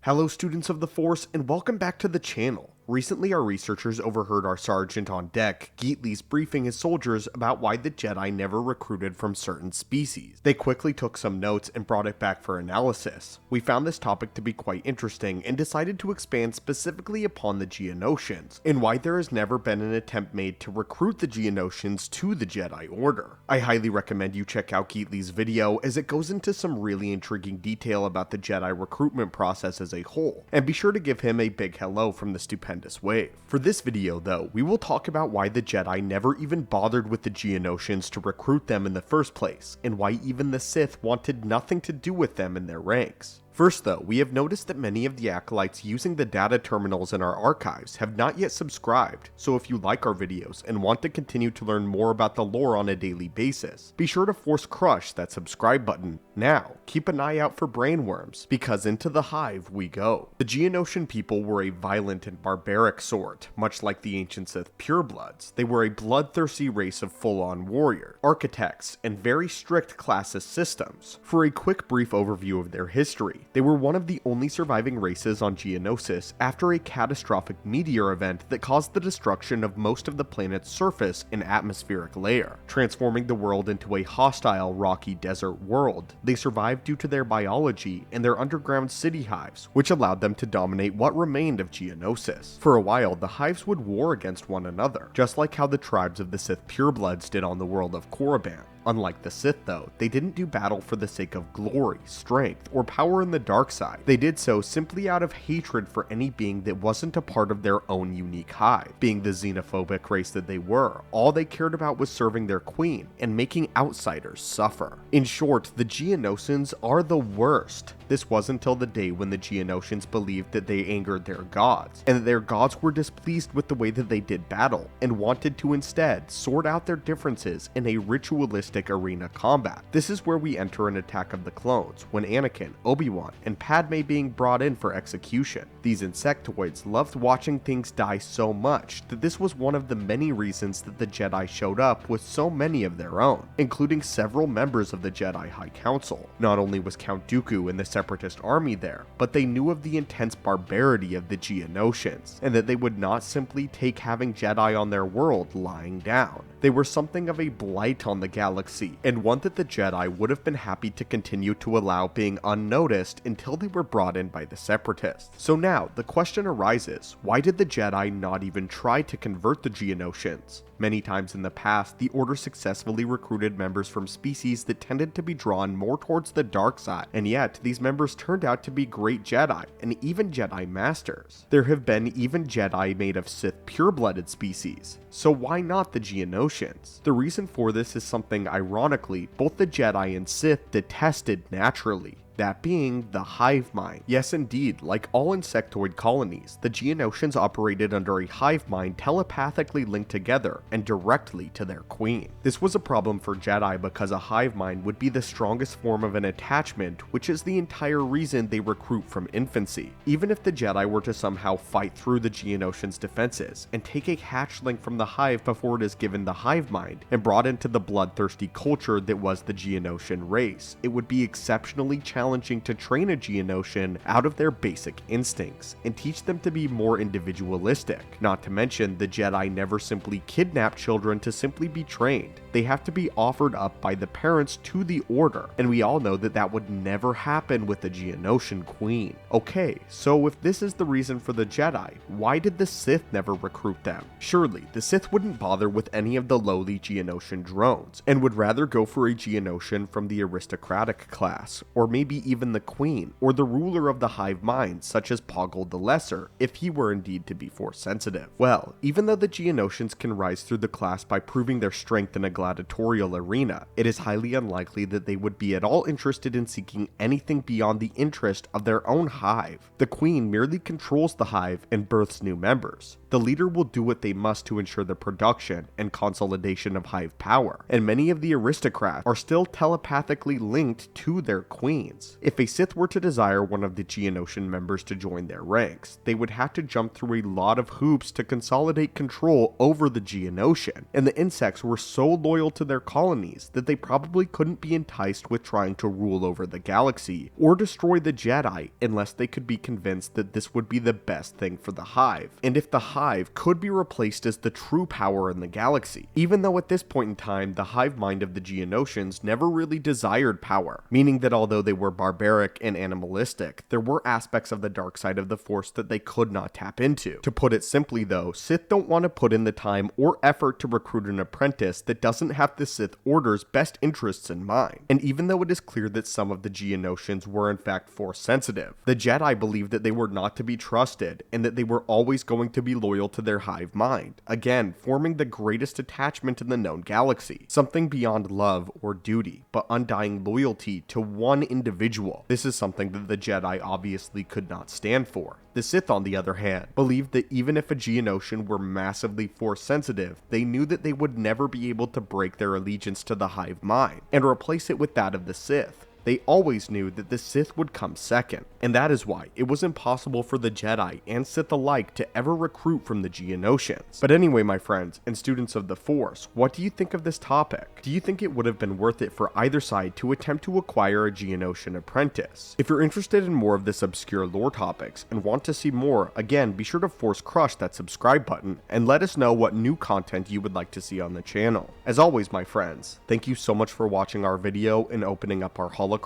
Hello students of the Force, and welcome back to the channel. Recently, our researchers overheard our sergeant on deck, Geonosians, briefing his soldiers about why the Jedi never recruited from certain species. They quickly took some notes and brought it back for analysis. We found this topic to be quite interesting and decided to expand specifically upon the Geonosians, and why there has never been an attempt made to recruit the Geonosians to the Jedi Order. I highly recommend you check out Geonosians' video, as it goes into some really intriguing detail about the Jedi recruitment process as a whole, and be sure to give him a big hello from the stupendous wave. For this video though, we will talk about why the Jedi never even bothered with the Geonosians to recruit them in the first place, and why even the Sith wanted nothing to do with them in their ranks. First though, we have noticed that many of the acolytes using the data terminals in our archives have not yet subscribed, so if you like our videos and want to continue to learn more about the lore on a daily basis, be sure to force crush that subscribe button. Now, keep an eye out for brainworms, because into the hive we go. The Geonosian people were a violent and barbaric sort, much like the ancient Sith purebloods. They were a bloodthirsty race of full-on warrior, architects, and very strict classist systems. For a quick brief overview of their history, they were one of the only surviving races on Geonosis after a catastrophic meteor event that caused the destruction of most of the planet's surface and atmospheric layer, transforming the world into a hostile, rocky desert world. They survived due to their biology and their underground city hives, which allowed them to dominate what remained of Geonosis. For a while, the hives would war against one another, just like how the tribes of the Sith purebloods did on the world of Korriban. Unlike the Sith though, they didn't do battle for the sake of glory, strength, or power in the dark side. They did so simply out of hatred for any being that wasn't a part of their own unique hive. Being the xenophobic race that they were, all they cared about was serving their queen and making outsiders suffer. In short, the Geonosians are the worst. This wasn't until the day when the Geonosians believed that they angered their gods, and that their gods were displeased with the way that they did battle, and wanted to instead sort out their differences in a ritualistic arena combat. This is where we enter an Attack of the Clones, when Anakin, Obi-Wan, and Padme being brought in for execution. These insectoids loved watching things die so much that this was one of the many reasons that the Jedi showed up with so many of their own, including several members of the Jedi High Council. Not only was Count Dooku and the Separatist army there, but they knew of the intense barbarity of the Geonosians, and that they would not simply take having Jedi on their world lying down. They were something of a blight on the galaxy, and one that the Jedi would have been happy to continue to allow being unnoticed until they were brought in by the Separatists. So now, the question arises, why did the Jedi not even try to convert the Geonosians? Many times in the past, the Order successfully recruited members from species that tended to be drawn more towards the dark side, and yet these members turned out to be great Jedi, and even Jedi Masters. There have been even Jedi made of Sith pure-blooded species, so why not the Geonosians? The reason for this is something ironically both the Jedi and Sith detested naturally. That being the hive mind. Yes indeed, like all insectoid colonies, the Geonosians operated under a hive mind telepathically linked together and directly to their queen. This was a problem for Jedi because a hive mind would be the strongest form of an attachment, which is the entire reason they recruit from infancy. Even if the Jedi were to somehow fight through the Geonosians' defenses and take a hatchling from the hive before it is given the hive mind and brought into the bloodthirsty culture that was the Geonosian race, it would be exceptionally challenging to train a Geonosian out of their basic instincts and teach them to be more individualistic. Not to mention, the Jedi never simply kidnap children to simply be trained. They have to be offered up by the parents to the Order, and we all know that that would never happen with the Geonosian queen. Okay, so if this is the reason for the Jedi, why did the Sith never recruit them? Surely, the Sith wouldn't bother with any of the lowly Geonosian drones, and would rather go for a Geonosian from the aristocratic class, or maybe even the queen, or the ruler of the hive mind, such as Poggle the Lesser, if he were indeed to be force sensitive. Well, even though the Geonosians can rise through the class by proving their strength in a gladiatorial arena, it is highly unlikely that they would be at all interested in seeking anything beyond the interest of their own hive. The queen merely controls the hive and births new members. The leader will do what they must to ensure the production and consolidation of hive power, and many of the aristocrats are still telepathically linked to their queens. Geonosians. If a Sith were to desire one of the Geonosian members to join their ranks, they would have to jump through a lot of hoops to consolidate control over the Geonosian, and the insects were so loyal to their colonies that they probably couldn't be enticed with trying to rule over the galaxy or destroy the Jedi unless they could be convinced that this would be the best thing for the Hive, and if the Hive could be replaced as the true power in the galaxy. Even though at this point in time the hive mind of the Geonosians never really desired power, meaning that although they were barbaric and animalistic, there were aspects of the dark side of the Force that they could not tap into. To put it simply though, Sith don't want to put in the time or effort to recruit an apprentice that doesn't have the Sith Order's best interests in mind. And even though it is clear that some of the Geonosians were in fact Force sensitive, the Jedi believed that they were not to be trusted and that they were always going to be loyal to their hive mind, again forming the greatest attachment in the known galaxy, something beyond love or duty, but undying loyalty to one individual. This is something that the Jedi obviously could not stand for. The Sith, on the other hand, believed that even if a Geonosian were massively Force sensitive, they knew that they would never be able to break their allegiance to the hive mind and replace it with that of the Sith. They always knew that the Sith would come second, and that is why it was impossible for the Jedi and Sith alike to ever recruit from the Geonosians. But anyway, my friends and students of the Force, what do you think of this topic? Do you think it would have been worth it for either side to attempt to acquire a Geonosian apprentice? If you're interested in more of this obscure lore topics and want to see more, again, be sure to Force crush that subscribe button and let us know what new content you would like to see on the channel. As always, my friends, thank you so much for watching our video and opening up our holocron.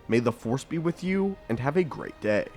May the Force be with you, and have a great day.